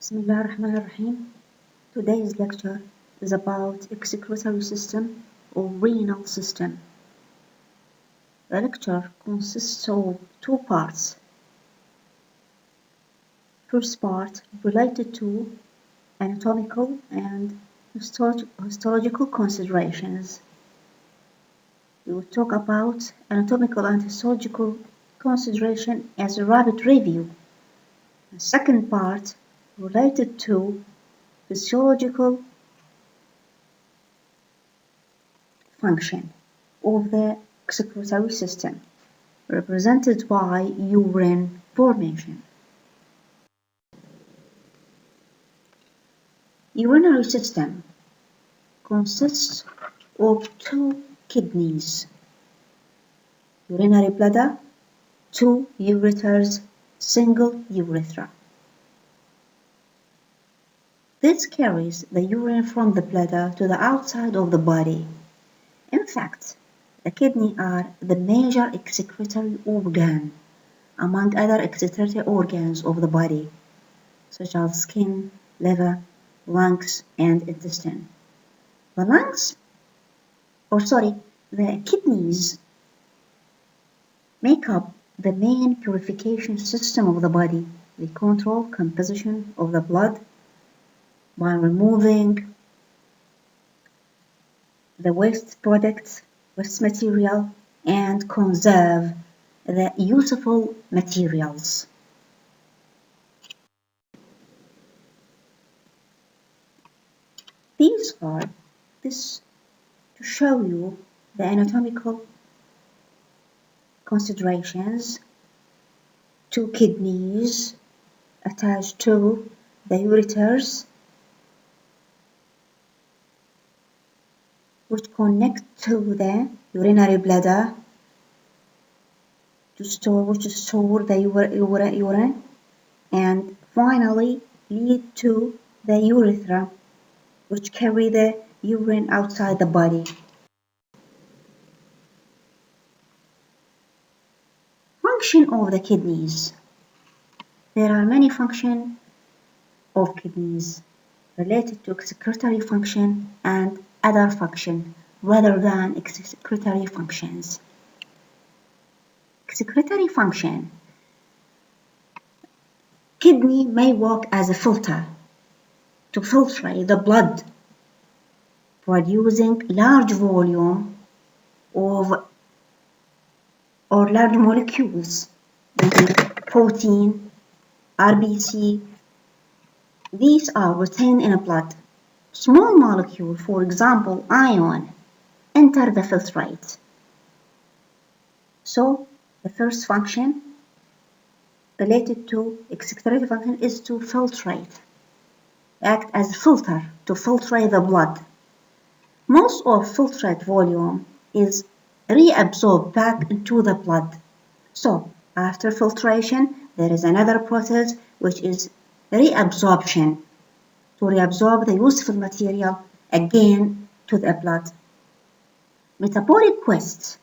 Bismillahirrahmanirrahim. Today's lecture is about excretory system or renal system. The lecture consists of two parts. First part related to anatomical and histological considerations. We will talk about anatomical and histological consideration as a rapid review. The second part related to physiological function of the excretory system, represented by urine formation. Urinary system consists of two kidneys, urinary bladder, two ureters, single urethra. This carries the urine from the bladder to the outside of the body. In fact, the kidney are the major excretory organ, among other excretory organs of the body, such as skin, liver, lungs, and intestine. The kidneys make up the main purification system of the body. They control composition of the blood by removing the waste products, waste material, and conserve the useful materials. This to show you the anatomical considerations. Two kidneys attached to the ureters, which connect to the urinary bladder which store the urine, and finally lead to the urethra, which carry the urine outside the body. Function of the kidneys. There are many functions of kidneys related to excretory function and other function rather than excretory functions. Excretory function. Kidney may work as a filter to filtrate the blood, producing large volume of or large molecules, protein, RBC. These are retained in blood. Small molecule, for example, ion, enter the filtrate. So the first function related to excretory function is to filtrate, act as a filter to filtrate the blood. Most of filtrate volume is reabsorbed back into the blood. So after filtration, there is another process which is reabsorption, to reabsorb the useful material again to the blood. Metabolic waste,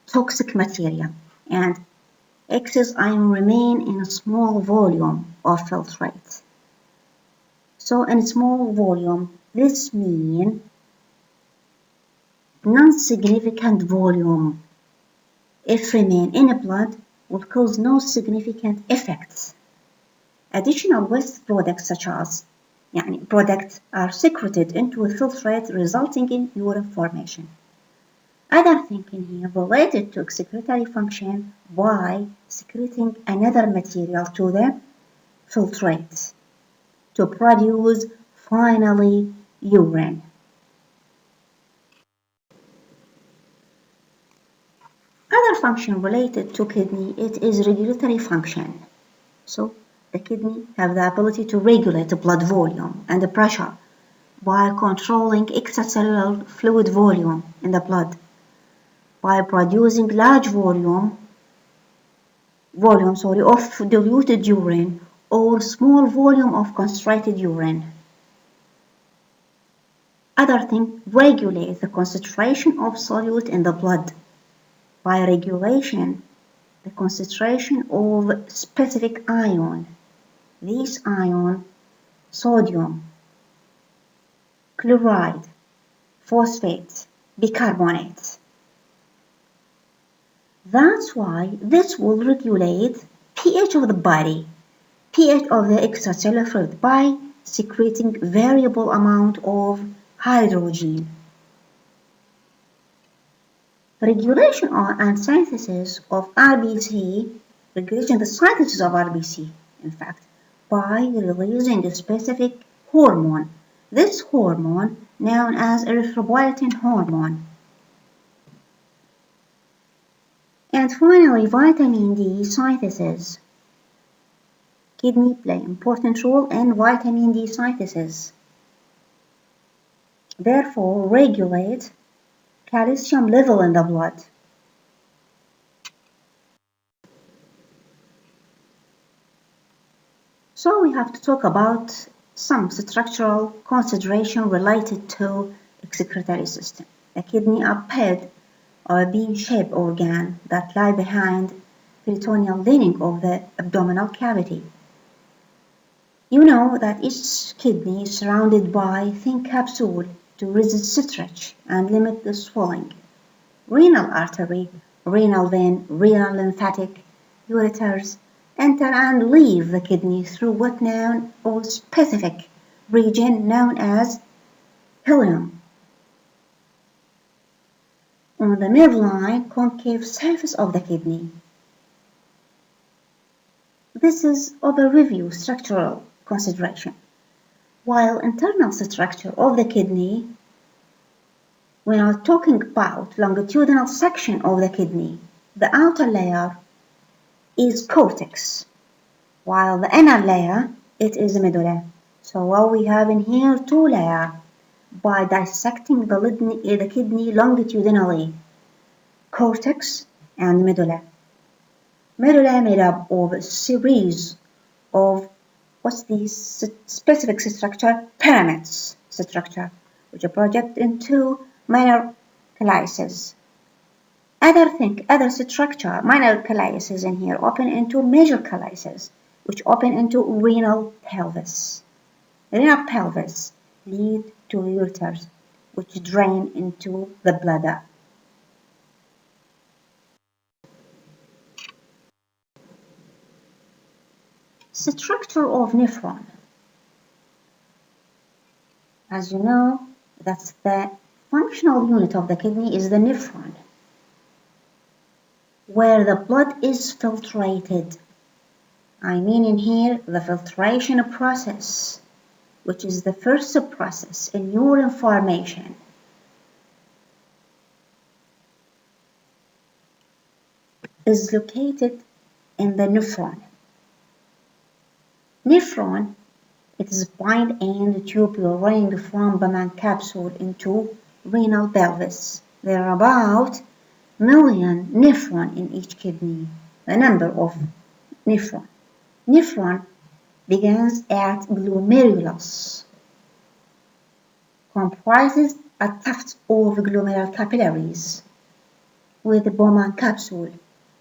toxic material, and excess ion remain in a small volume of filtrate. So in small volume, this means non-significant volume, if remain in blood, will cause no significant effects. Additional waste products such as products are secreted into a filtrate, resulting in urine formation. Other thinking here related to excretory function by secreting another material to the filtrate to produce finally urine. Other function related to kidney, it is regulatory function. So the kidney have the ability to regulate the blood volume and the pressure by controlling extracellular fluid volume in the blood, by producing large volume of diluted urine or small volume of concentrated urine. Other thing, regulate the concentration of solute in the blood by regulation the concentration of specific ion. These ions sodium, chloride, phosphate, bicarbonate. That's why this will regulate pH of the body, pH of the extracellular fluid by secreting variable amount of hydrogen. Regulation and synthesis of RBC, regulation the synthesis of RBC, in fact, by releasing a specific hormone. This hormone known as erythropoietin hormone. And finally, vitamin D synthesis. Kidney play important role in vitamin D synthesis. Therefore, regulate calcium level in the blood. So we have to talk about some structural consideration related to excretory system. The kidney are paired or bean-shaped organ that lie behind peritoneal lining of the abdominal cavity. You know that each kidney is surrounded by thin capsule to resist stretch and limit the swelling. Renal artery, renal vein, renal lymphatic, ureters enter and leave the kidney through what known or specific region known as ileum. On the midline concave surface of the kidney. This is overview structural consideration. While internal structure of the kidney, we are talking about longitudinal section of the kidney. The outer layer is cortex, while the inner layer, it is medulla. So what we have in here, two layers. By dissecting the kidney longitudinally, cortex and medulla. Medulla made up of a series of what's the specific structure? Pyramids structure, which project into minor calyces. Other structure, minor calyces in here, open into major calyces, which open into renal pelvis. Renal pelvis lead to ureters, which drain into the bladder. Structure of nephron. As you know, that's the functional unit of the kidney is the nephron, where the blood is filtrated. I mean in here the filtration process, which is the first process in urine formation. Is located in the nephron. Nephron, it is blind end tubule running from Bowman capsule into renal pelvis. There are about million nephron in each kidney. The number of nephron. Nephron begins at glomerulus, comprises a tuft of glomerular capillaries with the Bowman capsule.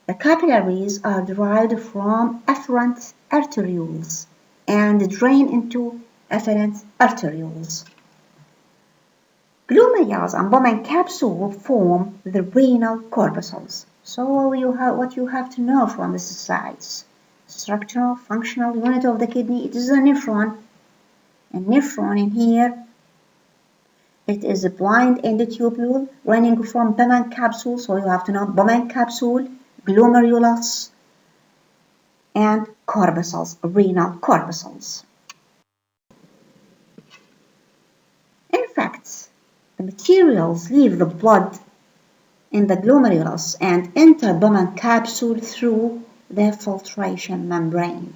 The capillaries are derived from afferent arterioles and drain into afferent arterioles. Glomerulus and Bowman capsule form the renal corpuscles. So what you have to know from these slides. Structural, functional unit of the kidney, it is a nephron. And nephron in here, it is a blind end tubule running from Bowman capsule. So you have to know Bowman capsule, glomerulus, and corpuscles, renal corpuscles. In fact, the materials leave the blood in the glomerulus and enter Bowman capsule through the filtration membrane.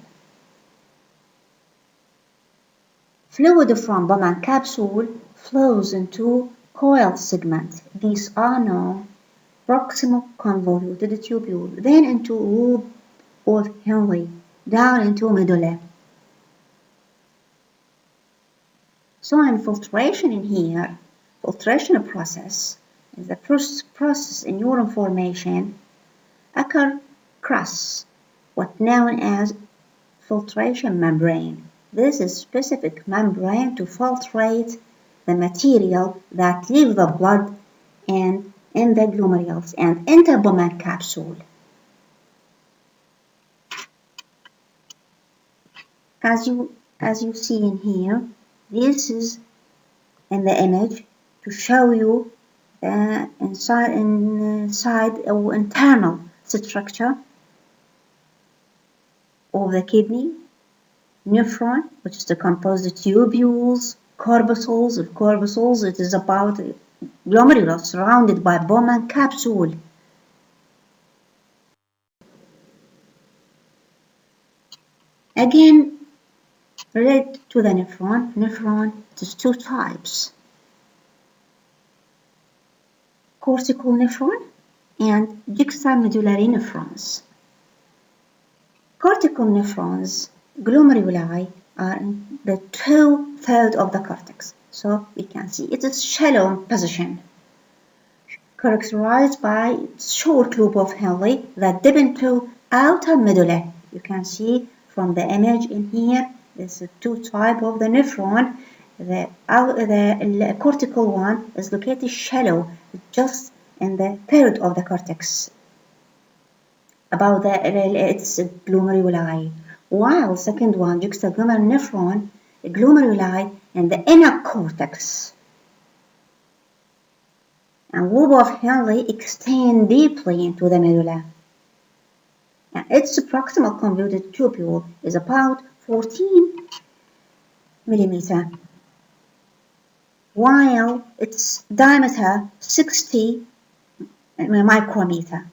Fluid from Bowman capsule flows into coil segment. These are known proximal convoluted tubule, then into lobe or Henle, down into medulla. So infiltration in here, filtration process is the first process in urine formation occur across what known as filtration membrane. This is specific membrane to filtrate the material that leave the blood and in the glomerulus and enter Bowman capsule. As you see in here, this is in the image to show you the inside or internal structure of the kidney, nephron, which is to compose the tubules, corpuscles. Of corpuscles, it is about glomerulus surrounded by Bowman capsule. Again, related to the nephron, it is two types: cortical nephron and juxtamedullary nephrons. Cortical nephrons, glomeruli, are in the 2/3 of the cortex. So we can see it is shallow in position, characterized by its short loop of Henle that dip into outer medulla. You can see from the image in here, this is two type of the nephron. The cortical one is located shallow, just in the 1/3 of the cortex, about its glomeruli, while second one, juxtaglomerular nephron, glomeruli in the inner cortex. And loop of Henle extend deeply into the medulla. And its proximal convoluted tubule is about 14 millimeter, while its diameter 60 micrometer.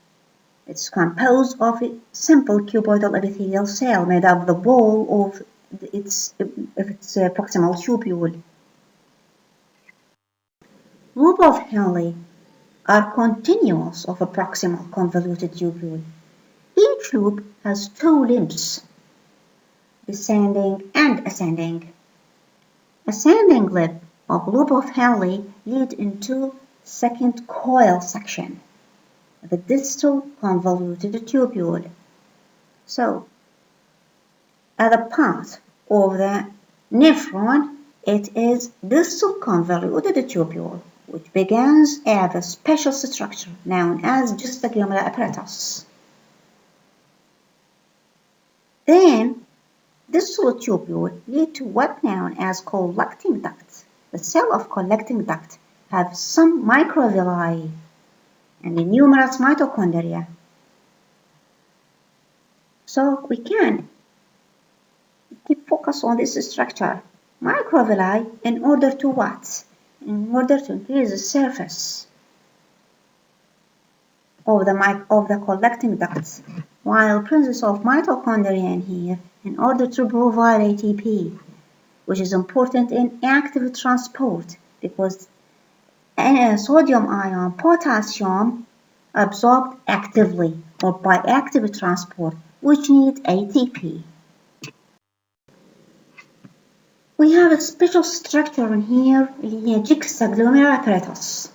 It's composed of a simple cuboidal epithelial cell made of the wall of its proximal tubule. Loop of Henle are continuous of a proximal convoluted tubule. Each loop has two limbs, descending and ascending. Ascending lip of loop of Henle lead into second coil section, the distal convoluted tubule. So, at the part of the nephron, it is distal convoluted tubule, which begins at a special structure known as juxtaglomerular apparatus. Then, distal tubule lead to what known as collecting duct. The cell of collecting duct have some microvilli and numerous mitochondria. So we can keep focus on this structure. Microvilli in order to what? In order to increase the surface of the collecting ducts, while presence of mitochondria in here in order to provide ATP, which is important in active transport because sodium ion, potassium absorbed actively or by active transport, which need ATP. We have a special structure in here, the juxtaglomerular apparatus.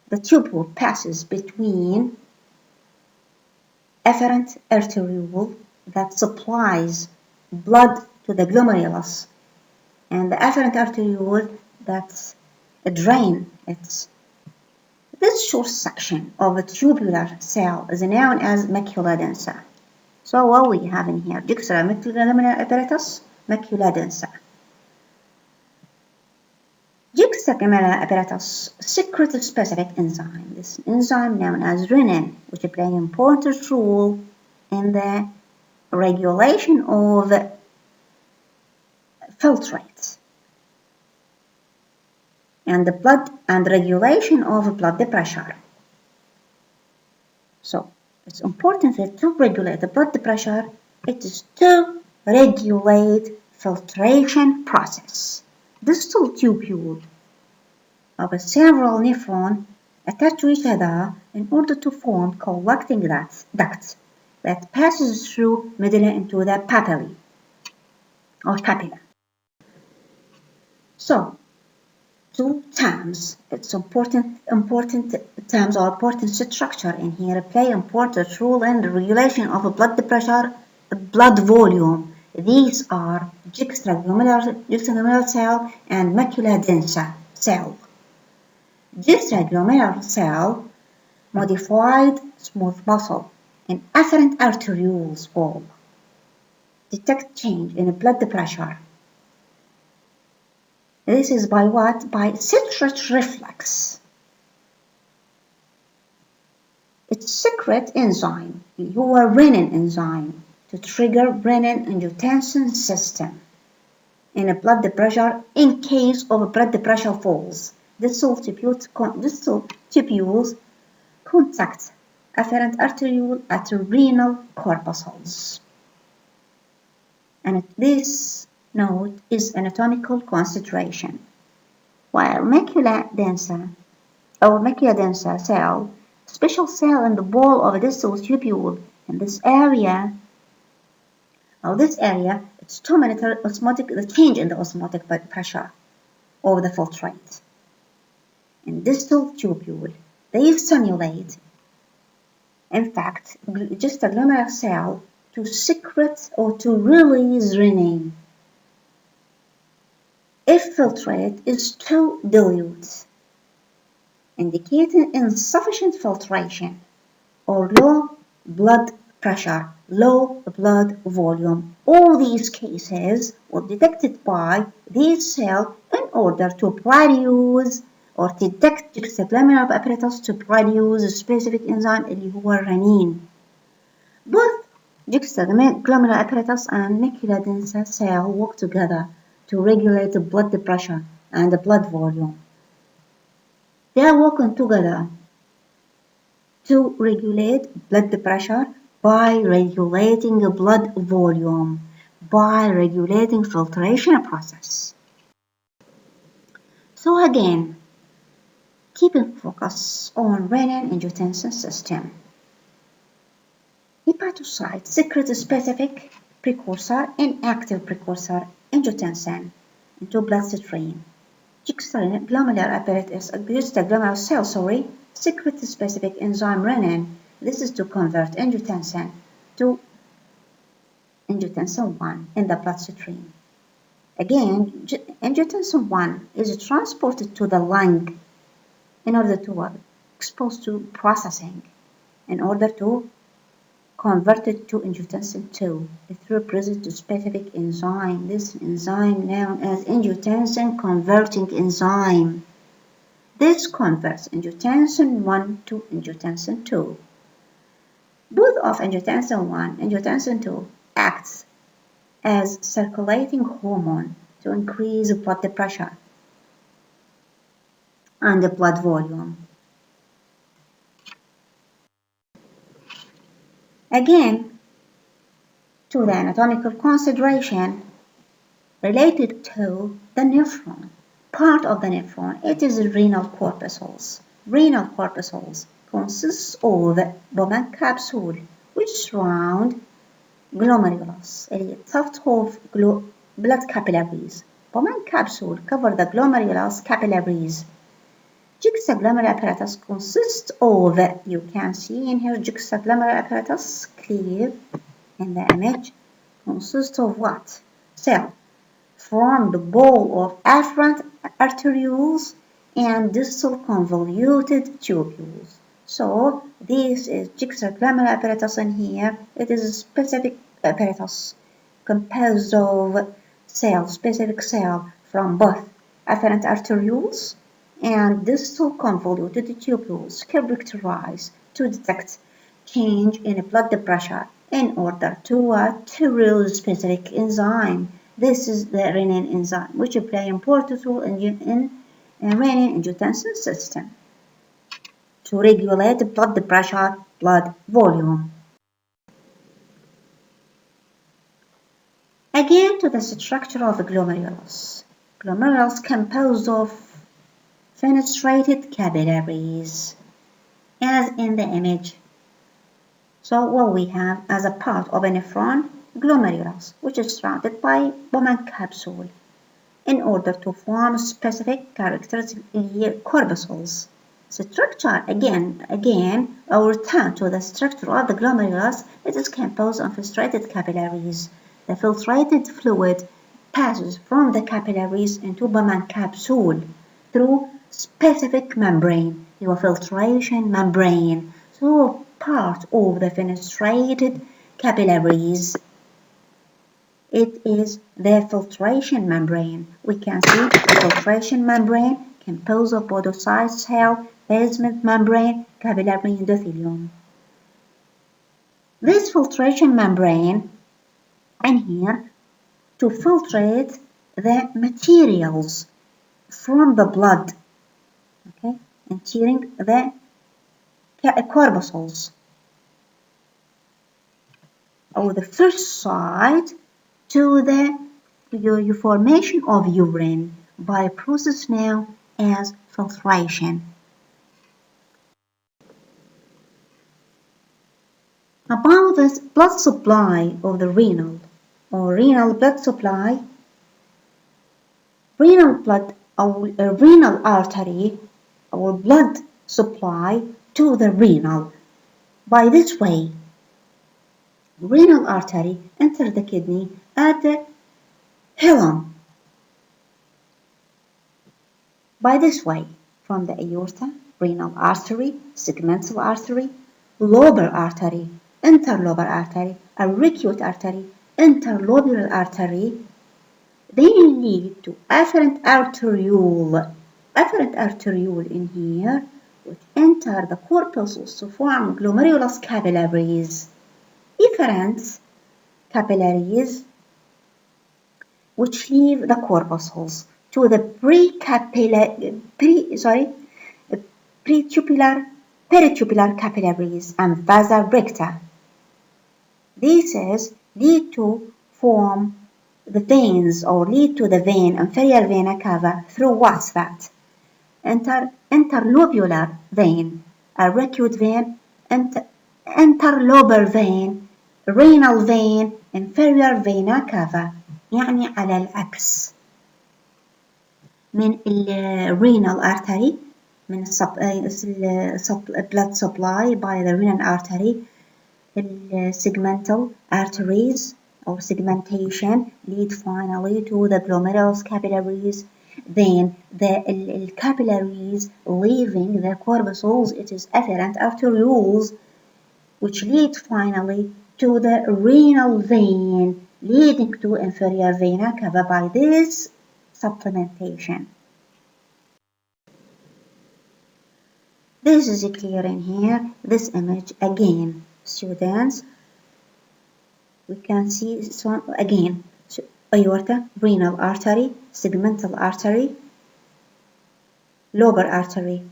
The tubule passes between efferent arteriole that supplies blood to the glomerulus and the afferent arteriole that drain it. This short section of a tubular cell is known as Macula Densa. So what we have in here, juxtaglomerular apparatus, Macula Densa. Juxtaglomerular apparatus secretes a specific enzyme. This enzyme known as renin, which plays an important role in the regulation of filtrate and the blood and regulation of blood pressure. So it's important that to regulate the blood pressure, it is to regulate filtration process. Distal tubule of several nephrons attach to each other in order to form collecting ducts that passes through medulla into the papillae or papilla. So, two terms, it's important terms or important structure in here play important role in the regulation of blood pressure, blood volume, These are juxtaglomerular cell and macula densa cell. Juxtaglomerular cell modified smooth muscle in afferent arterioles wall. Detect change in blood pressure. This is by what? By citrate reflex. It secretes enzyme, your renin enzyme, to trigger renin-angiotensin system in a blood pressure in case of blood pressure falls. Distal tubules contact afferent arteriole at renal corpuscles. And this note is anatomical consideration. While macula densa cell, special cell in the wall of a distal tubule in this area, it's to monitor the change in the osmotic pressure of the filtrate. In distal tubule, they stimulate, in fact, just a glomerular cell to secrete or to release renin if filtrate is too dilute, indicating insufficient filtration or low blood pressure, low blood volume. All these cases were detected by these cells in order to produce or detect juxtaglomerular apparatus to produce a specific enzyme اللي هو renin. Both juxtaglomerular apparatus and macula densa cell work together to regulate the blood pressure and the blood volume. They are working together to regulate blood pressure by regulating the blood volume, by regulating filtration process. So again, keeping focus on renin-angiotensin system. Hepatocytes secrete a specific precursor, inactive precursor, angiotensin into bloodstream. Juxtaglomerular cell, secrete a specific enzyme renin. This is to convert angiotensin to angiotensin 1 in the bloodstream. Again, angiotensin 1 is transported to the lung in order to exposed to processing, in order to convert it to angiotensin 2. It represents a specific enzyme. This enzyme known as angiotensin converting enzyme. This converts angiotensin 1 to angiotensin 2. Both of angiotensin 1 and angiotensin 2 acts as circulating hormone to increase blood pressure and the blood volume. Again, to the anatomical consideration related to the nephron. Part of the nephron, it is the renal corpuscles. Renal corpuscles consists of Bowman capsule which surround glomerulus, a tuft of blood capillaries. Bowman capsule cover the glomerulus capillaries. Juxtaglomerular apparatus consists of, you can see in here, juxtaglomerular apparatus clear in the image, consists of what? Cell from the ball of afferent arterioles and distal convoluted tubules. So this is juxtaglomerular apparatus in here. It is a specific apparatus composed of specific cell from both afferent arterioles and distal convoluted tubules characterized to detect change in blood pressure in order to release specific enzyme. This is the renin enzyme, which play an important role in renin-angiotensin system to regulate blood pressure, blood volume. Again, to the structure of the glomerulus. Glomerulus composed of fenestrated capillaries, as in the image. So what we have as a part of a nephron, glomerulus, which is surrounded by Bowman capsule, in order to form specific characteristic corpuscles. Structure, again, our return to the structure of the glomerulus, it is composed of fenestrated capillaries. the filtrated fluid passes from the capillaries into Bowman capsule through specific membrane, your filtration membrane, so part of the fenestrated capillaries. It is the filtration membrane. We can see the filtration membrane composed of podocyte cell, basement membrane, capillary endothelium. This filtration membrane in here to filtrate the materials from the blood, okay, entering the corpuscles or the first side to the formation of urine by a process known as filtration. About the blood supply of the renal or renal blood supply, renal blood or renal artery or blood supply to the renal. By this way, renal artery enters the kidney at the hilum. By this way, from the aorta, renal artery, segmental artery, lobar artery, interlobar artery, auricute artery, interlobular artery, they lead to afferent arteriole. Afferent arteriole in here, which enter the corpuscles to form glomerulus capillaries. Efferent capillaries, which leave the corpuscles to the peritubular capillaries and vasa recta. These lead to form the veins or lead to the vein, inferior vena cava, through what's that? Interlobular vein, auricute vein, interlobar vein, renal vein, inferior vena cava. يعني على العكس من renal artery من blood supply by the renal artery, segmental arteries or segmentation lead finally to the glomerulus capillaries. Then the capillaries leaving the corpuscles, it is afferent arterioles, which lead finally to the renal vein, leading to inferior vena cava by this supplementation. This is clear in here, this image again. Students, we can see some again, aorta, renal artery, segmental artery, lobar artery.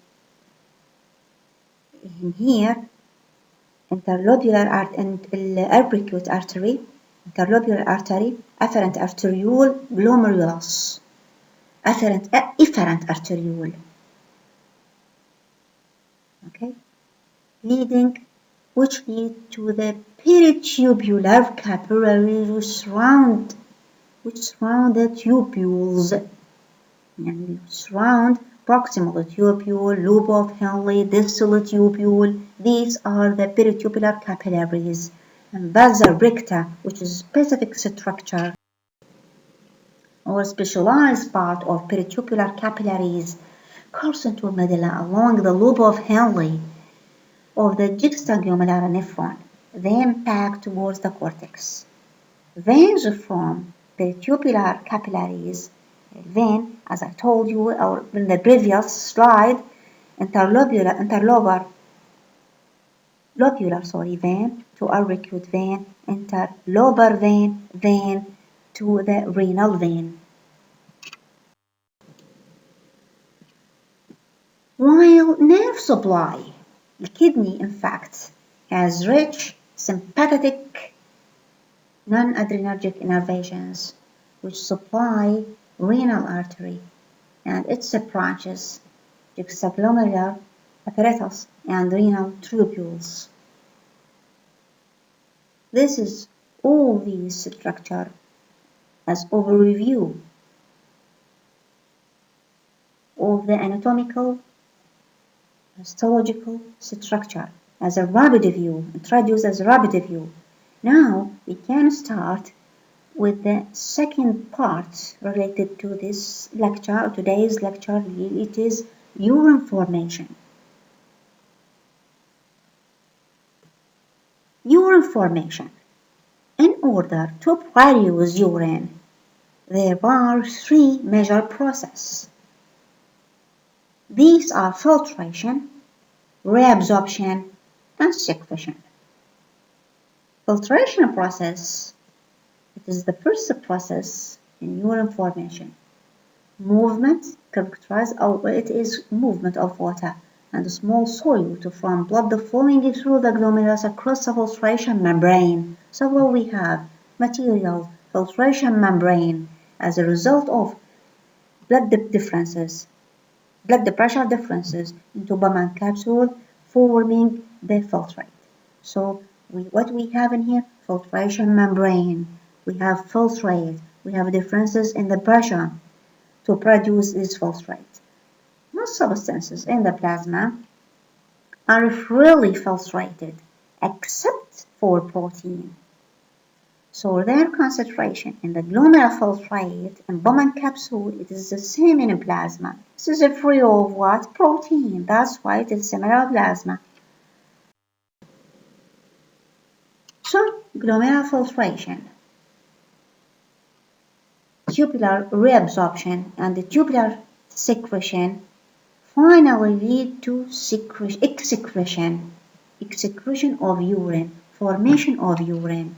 In here, interlobular and auricute artery, interlobular artery, afferent arteriole, glomerulus, efferent arteriole. Okay, which lead to the peritubular capillaries which surround the tubules and surround proximal tubule, lobe of Henle, distal tubule. These are the peritubular capillaries, and vasa recta, which is specific structure or specialized part of peritubular capillaries, coursing to medulla along the lobe of Henle of the juxtaglomerular nephron, then back towards the cortex. Veins from peritubular capillaries, vein, as I told you or in the previous slide, interlobular vein to auricute vein, interlobar vein to the renal vein. While nerve supply, the kidney in fact has rich sympathetic non-adrenergic innervations which supply renal artery and its branches, juxtaglomerular apparatus and renal tubules. This is all these structure as overview of the anatomical histological structure as a rapid view, introduced as a rapid view. Now we can start with the second part related to this lecture, today's lecture. It is urine formation. Urine formation. In order to produce urine, there are three major processes. These are filtration, reabsorption, and secretion. Filtration process, it is the first process in urine formation. Movement characterized, it is movement of water and a small solute from blood flowing through the glomerulus across the filtration membrane. So what we have? Material filtration membrane as a result of blood pressure differences into Bowman capsule forming the filtrate. So what we have in here? Filtration membrane. We have filtrate. We have differences in the pressure to produce this filtrate. Most substances in the plasma are freely filtrated except for protein. So their concentration in the glomerular filtrate and Bowman capsule, it is the same in plasma. This is free of what? Protein. That's why it is similar to plasma. So glomerular filtration, tubular reabsorption, and the tubular secretion finally lead to excretion of urine, formation of urine.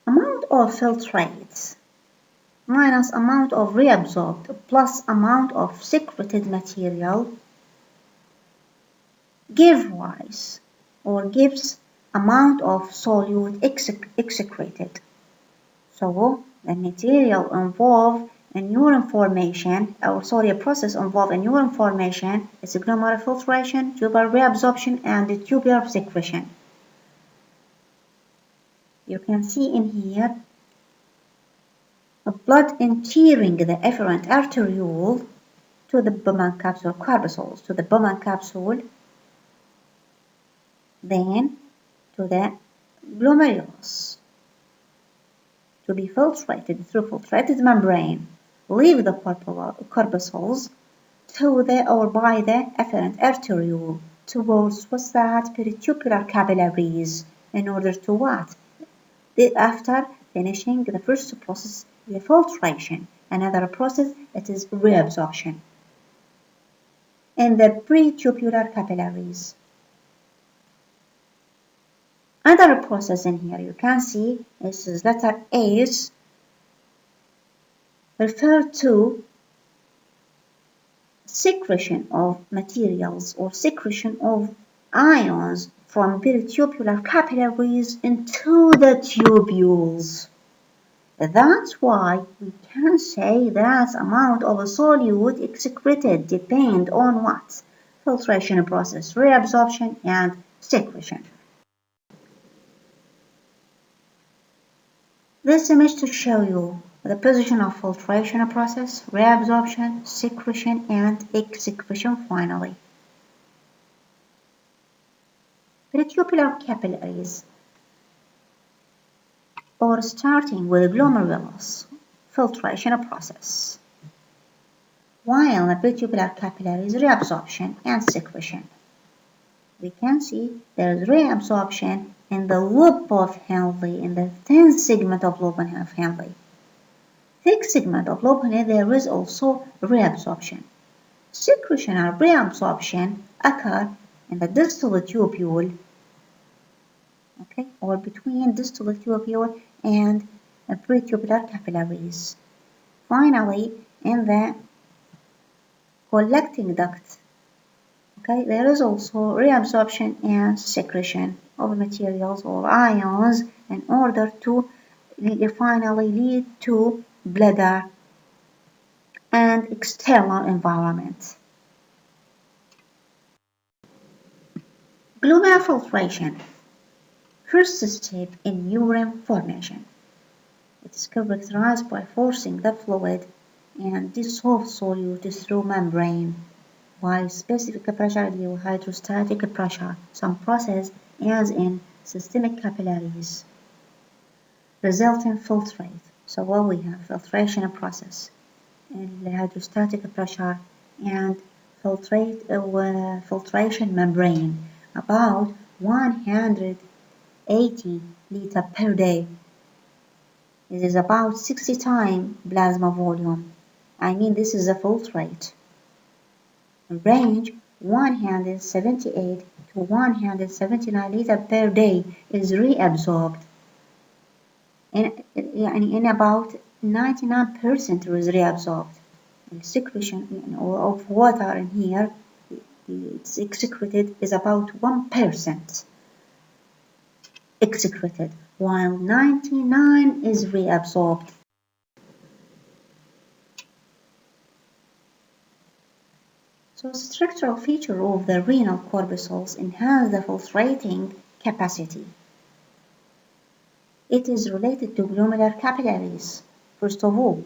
Amount of filtrates minus amount of reabsorbed plus amount of secreted material gives amount of solute excreted. So the material involved in urine formation, a process involved in urine formation is glomerular filtration, tubular reabsorption, and the tubular secretion. You can see in here blood entering the efferent arteriole to the Bowman capsule corpuscles, to the Bowman capsule, then to the glomerulus to be filtrated through filtrated membrane, leave the corpuscles to the or by the efferent arteriole towards what's that? Peritubular capillaries in order to what? After finishing the first process, the filtration, another process, it is reabsorption in the peritubular capillaries. Another process in here you can see is letter A referred to secretion of materials or secretion of ions from peritubular capillaries into the tubules. That's why we can say that amount of a solute excreted depend on what? Filtration process, reabsorption, and secretion. This image to show you the position of filtration process, reabsorption, secretion, and excretion finally. Peritubular capillaries, or starting with glomerulus filtration process, while the peritubular capillaries reabsorption and secretion. We can see there is reabsorption in the lobe of Henle, in the thin segment of lobe of Henle. Thick segment of lobe there is also reabsorption. Secretion or reabsorption occur in the distal tubule, okay, or between distal tubule and peritubular capillaries. Finally, in the collecting duct, okay, there is also reabsorption and secretion of materials or ions in order to finally lead to bladder and external environment. Glomerular filtration, first step in urine formation. It is characterized by forcing the fluid and dissolved solute through membrane. while specific pressure is hydrostatic pressure, some process as in systemic capillaries, result in filtrate. So what we have, filtration process and the hydrostatic pressure and filtration membrane, about 180 liters per day. It is about 60 times plasma volume. I mean, this is a filtrate. Range 178 to 179 liters per day is reabsorbed. In about 99% is reabsorbed. The secretion of water in here, it's excreted, is about 1% excreted, while 99% is reabsorbed. So structural feature of the renal corpuscles enhance the filtrating capacity. It is related to glomerular capillaries, first of all,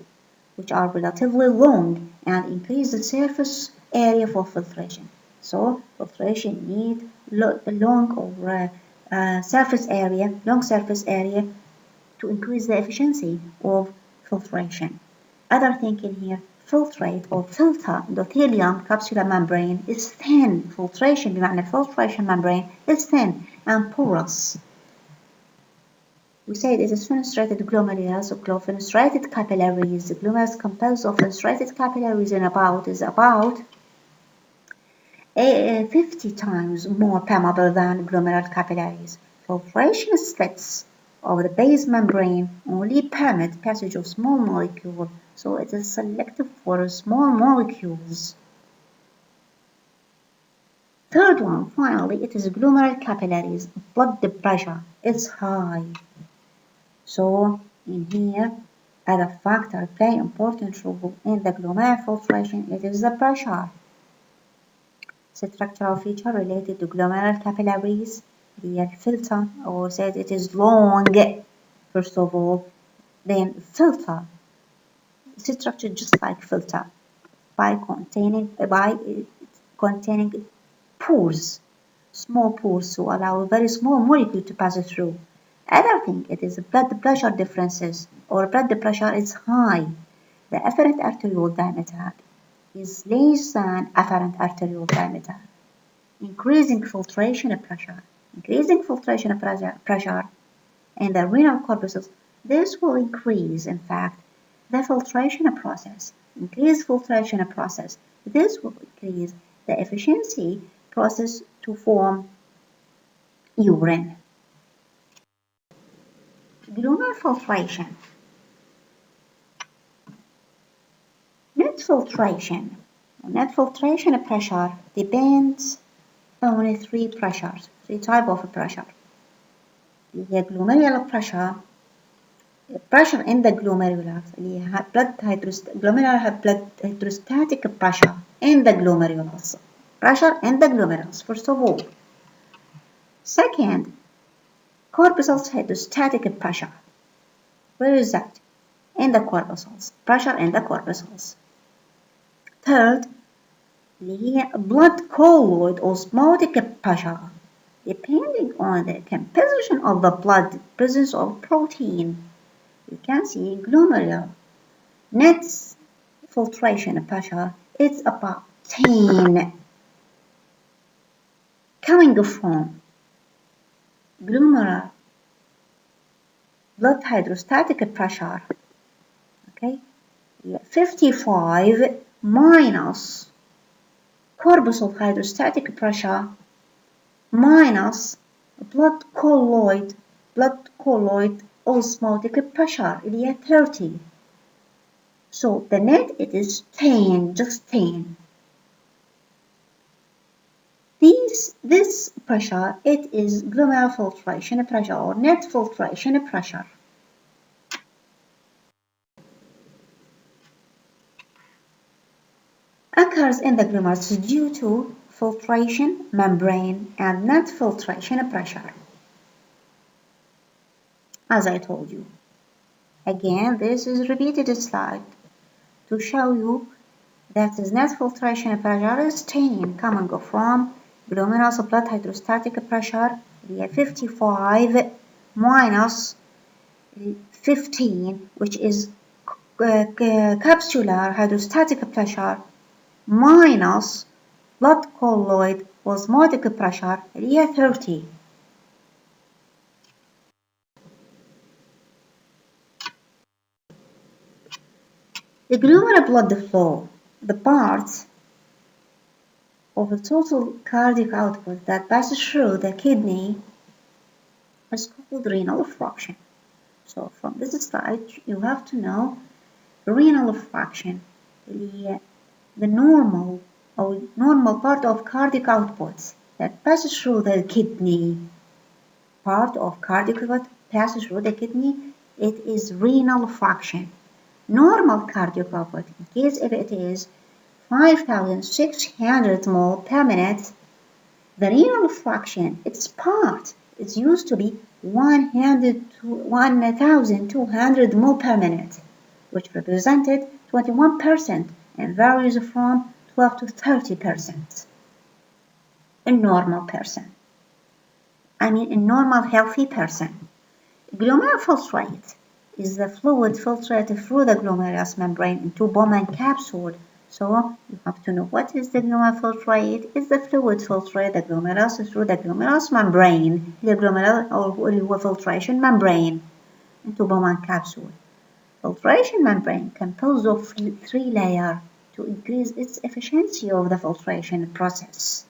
which are relatively long and increase the surface area for filtration. So filtration need long surface area to increase the efficiency of filtration. Other thing in here, filtrate or filter endothelium-capsular membrane is thin. Filtration بمعنى filtration membrane is thin and porous. We said it is fenestrated glomerulus or fenestrated capillaries. The glomerulus composed of fenestrated capillaries is about 50 times more permeable than glomerular capillaries. Filtration slits of the base membrane only permit passage of small molecules, so it is selective for small molecules. Third one, finally, it is glomerular capillaries. Blood pressure is high. So in here, other factor play important role in the glomerular filtration. It is the pressure. Structural feature related to glomerular capillaries, the filter, or said it is long. First of all, then filter, structured just like filter, by containing pores, small pores to allow a very small molecule to pass through. Other thing, it is blood pressure differences, or blood pressure is high. The afferent arterial diameter is less than afferent arterial diameter. Increasing filtration pressure in the renal corpuscles, this will increase, in fact, the filtration process. Increase filtration process, this will increase the efficiency process to form urine. Glomerular filtration. Net filtration pressure depends on three types of pressure. The glomerular pressure in the glomerulus, glomerular blood hydrostatic pressure in the glomerulus. Pressure in the glomerulus, first of all. Second, corpuscles hydrostatic pressure. Where is that? In the corpuscles. Pressure in the corpuscles. Third, the blood colloid osmotic pressure, depending on the composition of the blood, presence of protein. You can see glomerular net filtration pressure is about 10, coming from glomerular blood hydrostatic pressure, okay, 55 minus corpuscle hydrostatic pressure minus blood colloid osmotic pressure, 30. So the net it is 10, just 10. This pressure, it is glomerular filtration pressure or net filtration pressure. Occurs in the glomerulus due to filtration membrane and net filtration pressure. As I told you. Again, this is repeated slide to show you That is net filtration pressure is 10 coming from glomerular blood hydrostatic pressure 55 minus 15, which is capsular hydrostatic pressure minus blood colloid osmotic pressure 30. The glomerular blood flow, the parts of the total cardiac output that passes through the kidney, is called renal fraction. So from this slide, you have to know renal fraction, the normal part of cardiac outputs that passes through the kidney. Part of cardiac output passes through the kidney, it is renal fraction. Normal cardiac output, in case if it is 5,600 mol per minute, the renal fraction, its part, is used to be 1,200 mol per minute, which represented 21% and varies from 12 to 30% in normal person. I mean in normal healthy person. Glomerular filtrate is the fluid filtrated through the glomerulus membrane into Bowman capsule. So you have to know what is the glomerular filtrate. It's the fluid filtrate the glomerulus through the glomerulus membrane, the glomerular or filtration membrane into Bowman capsule. Filtration membrane composed of 3 layers to increase its efficiency of the filtration process.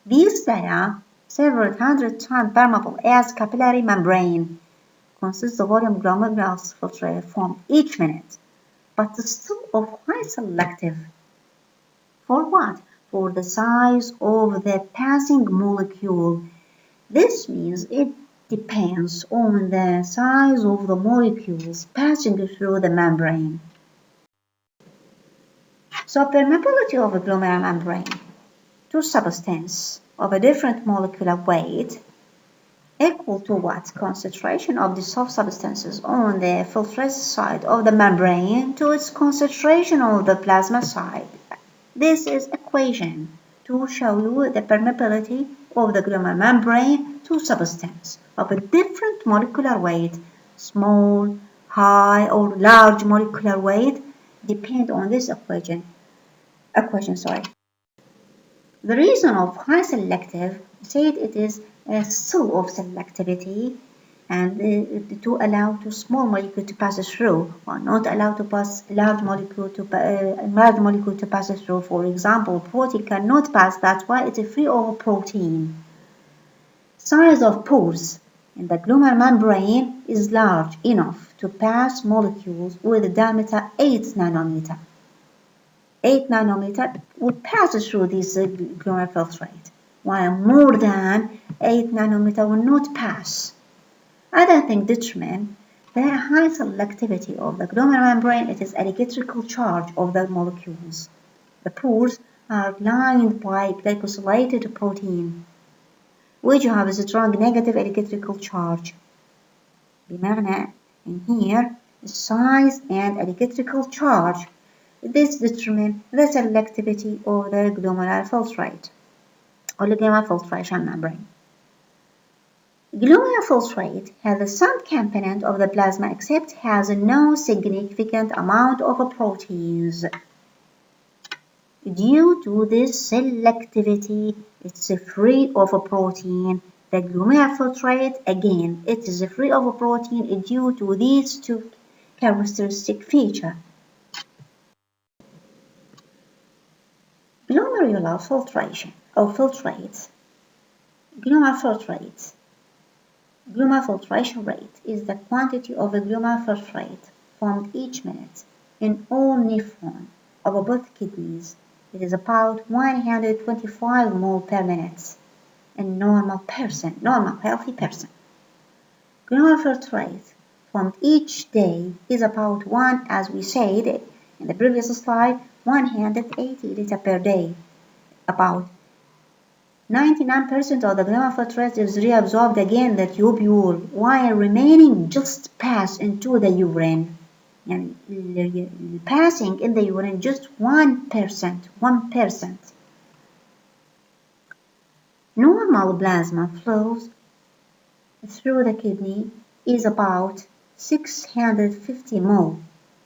These layers, several hundred times permeable as capillary membrane, consists of volume glomerulus filtrate formed each minute, but still of high selective. For what? For the size of the passing molecule. This means it depends on the size of the molecules passing through the membrane. So permeability of a glomerular membrane to substance of a different molecular weight equal to what? Concentration of dissolved substances on the filtrate side of the membrane to its concentration on the plasma side. This is equation to show you the permeability of the glomerular membrane to substance of a different molecular weight, small, high, or large molecular weight, depend on this equation. The reason of high selective said it is a still of selectivity and to allow to small molecule to pass through or not allow to pass large molecule to pass through. For example, protein cannot pass, that's why it is free of protein. Size of pores in the glomerular membrane is large enough to pass molecules with a diameter 8 nanometer. 8 nanometer would pass through this glomerular filtrate, while more than 8 nanometer will not pass. Other things determine the high selectivity of the glomerular membrane. It is electrical charge of the molecules. The pores are lined by glycosylated protein, which have a strong negative electrical charge. بمعنى in here, size and electrical charge. This determines the selectivity of the glomerular filtrate or the glomerular filtration membrane. Glomerular filtrate has some component of the plasma except has no significant amount of proteins. Due to this selectivity, it's free of protein. The glomerular filtrate, again, it is free of protein due to these two characteristic features. Glomerular filtration or filtrates. Glomerular filtrate. Glomerular filtration rate is the quantity of a glomerular filtrate formed each minute in all nephron of both kidneys. It is about 125 mol per minute in normal person, normal healthy person. Glomerular filtrate formed each day is about one, as we said in the previous slide, 180 liters per day. About 99% of the glomerular filtrate is reabsorbed again the tubule, while remaining just pass into the urine. يعني passing in the urine just 1%. Normal plasma flows through the kidney is about 650 mol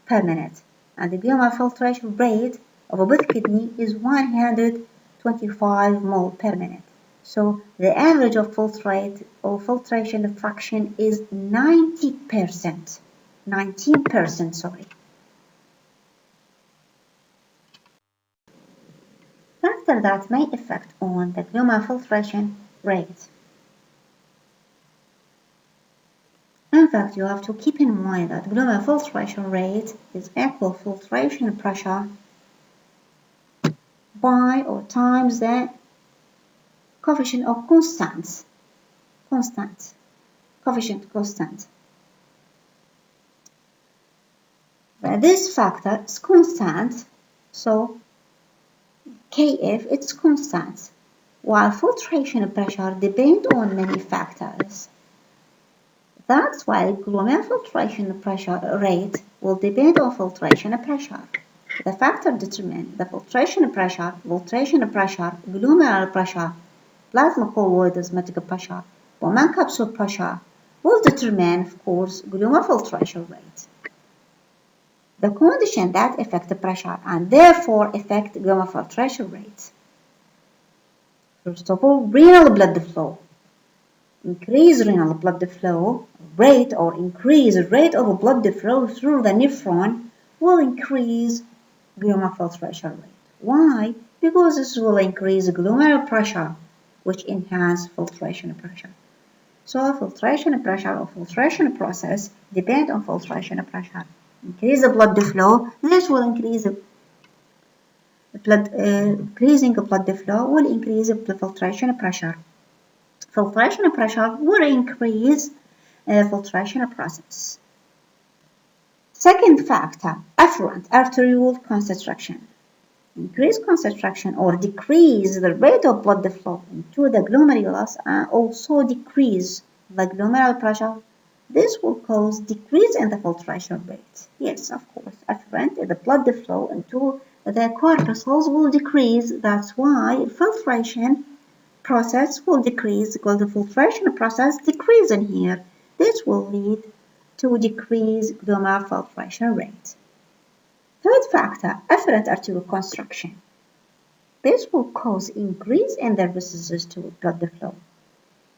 per minute, and the glomerular filtration rate of a both kidney is 125 mol per minute. So the average of filtrate or filtration fraction is 19%, sorry. Factor that may affect on the glomerular filtration rate. In fact, you have to keep in mind that glomerular filtration rate is equal filtration pressure by or times the coefficient of constant. But this factor is constant, so Kf it's constant, while filtration pressure depends on many factors. That's why glomerular filtration pressure rate will depend on filtration pressure. The factor determine the filtration pressure, glomerular pressure, plasma colloid osmotic pressure, Bowman capsule pressure will determine, of course, glomerular filtration rate. The conditions that affect the pressure and therefore affect glomerular filtration rate. First of all, renal blood flow. Increase renal blood flow rate or increase rate of blood flow through the nephron will increase glomerular filtration rate. Why? Because this will increase glomerular pressure, which enhance filtration pressure. So filtration pressure or filtration process depend on filtration pressure. Increase the blood flow, this will increase increasing blood flow will increase the filtration pressure. Filtration pressure will increase filtration process. Second factor, afferent arteriole constriction. Increase constriction or decrease the rate of blood flow into the glomerulus and also decrease the glomerular pressure. This will cause decrease in the filtration rate. Yes, of course, afferent the blood flow into the corpuscles will decrease. That's why filtration process will decrease because the filtration process decrease in here. This will lead to decrease glomerular filtration rate. Third factor, afferent arterial constriction. This will cause increase in the resistance blood flow.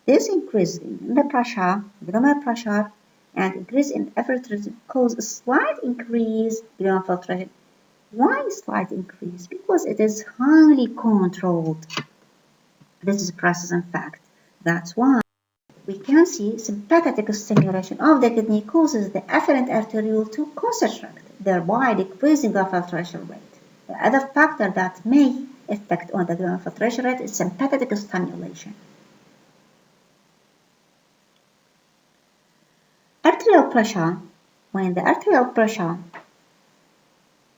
This increase in the pressure, glomerular pressure, and increase in effort cause a slight increase in glomerular filtration. Why slight increase? Because it is highly controlled. This is a process in fact. That's why we can see sympathetic stimulation of the kidney causes the afferent arteriole to constrict, thereby decreasing the filtration rate. The other factor that may affect on the glomerular filtration rate is sympathetic stimulation. Arterial pressure. When the arterial pressure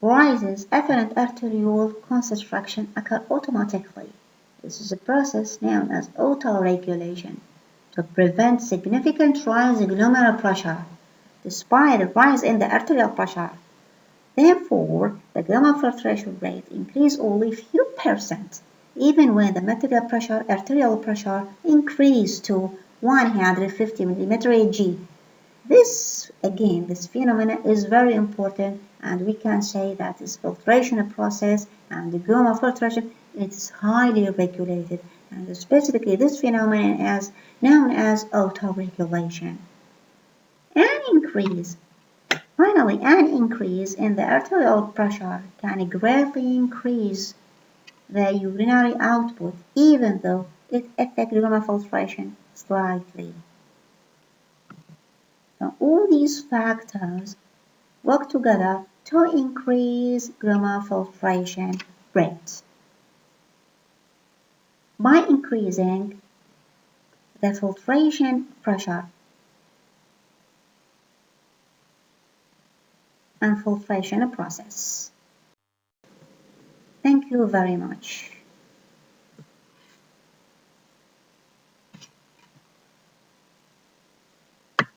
rises, afferent arteriole constriction occurs automatically. This is a process known as autoregulation to prevent significant rise in glomerular pressure despite a rise in the arterial pressure. Therefore, the glomerular filtration rate increases only a few percent, even when the arterial pressure increased to 150 mm Hg. This phenomenon is very important, and we can say that this filtration process and the glomerular filtration is highly regulated, and specifically this phenomenon is known as autoregulation. Finally, an increase in the arterial pressure can greatly increase the urinary output, even though it affects glomerular filtration slightly. So all these factors work together to increase glomerular filtration rate. By increasing the filtration pressure and filtration process. Thank you very much.